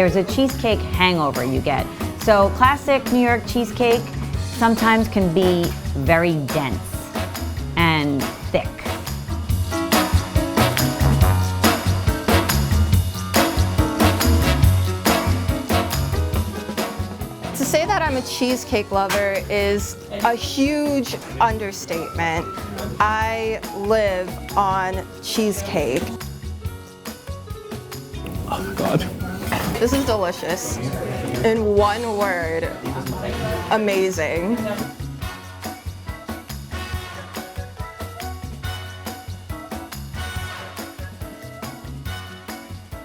There's a cheesecake hangover you get. So classic New York cheesecake sometimes can be very dense and thick. To say that I'm a cheesecake lover is a huge understatement. I live on cheesecake. Oh my God. This is delicious. In one word, amazing.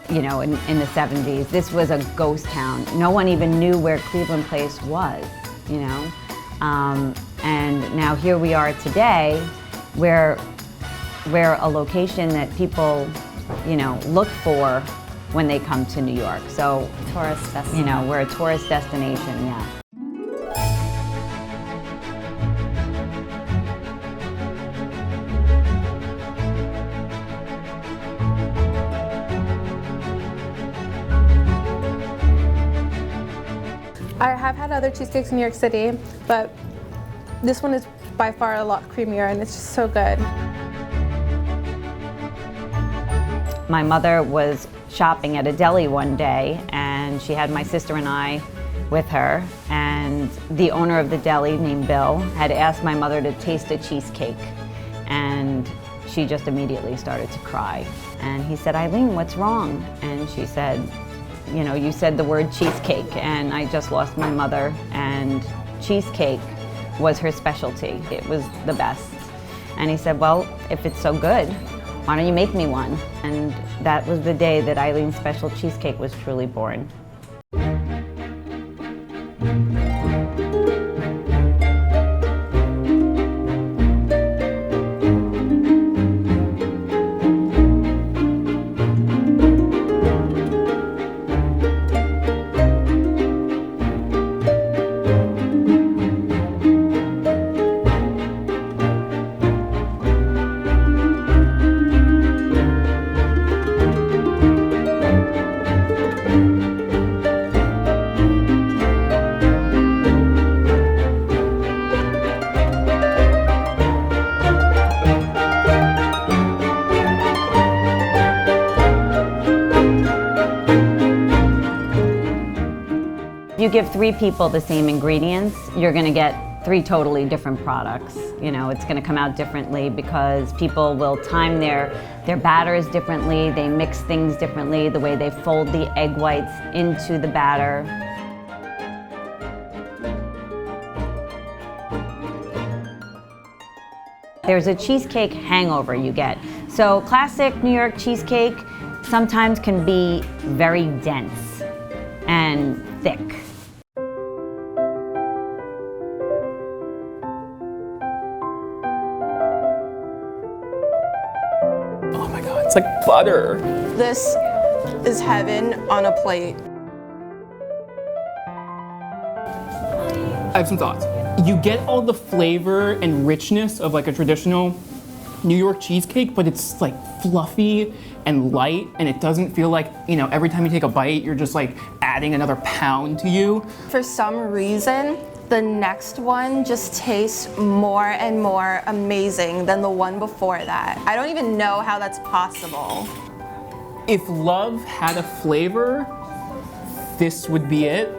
You know, in the 70s, this was a ghost town. No one even knew where Cleveland Place was, you know? And now here we are today, where we're a location that people, you know, look for when they come to New York. So, Tourist destination. you know, we're a tourist destination, yeah. I have had other cheesecakes in New York City, but this one is by far a lot creamier and it's just so good. My mother was shopping at a deli one day and she had my sister and I with her, and the owner of the deli, named Bill, had asked my mother to taste a cheesecake, and she just immediately started to cry. And he said, "Eileen, what's wrong?" And she said, "You know, you said the word cheesecake and I just lost my mother, and cheesecake was her specialty. It was the best." And he said, "Well, if it's so good, why don't you make me one?" And that was the day that Eileen's Special Cheesecake was truly born. If you give 3 people the same ingredients, you're gonna get 3 totally different products. You know, it's gonna come out differently because people will time their batters differently, they mix things differently, the way they fold the egg whites into the batter. There's a cheesecake hangover you get. So classic New York cheesecake sometimes can be very dense and thick. Oh my God, it's like butter. This is heaven on a plate. I have some thoughts. You get all the flavor and richness of like a traditional New York cheesecake, but it's like fluffy and light, and it doesn't feel like, you know, every time you take a bite, you're just like adding another pound to you. For some reason, the next one just tastes more and more amazing than the one before that. I don't even know how that's possible. If love had a flavor, this would be it.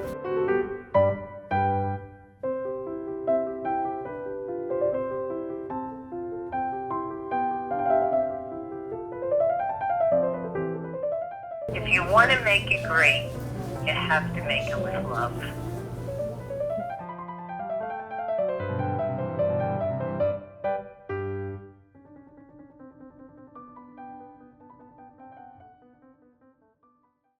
If you want to make it great, you have to make it with love.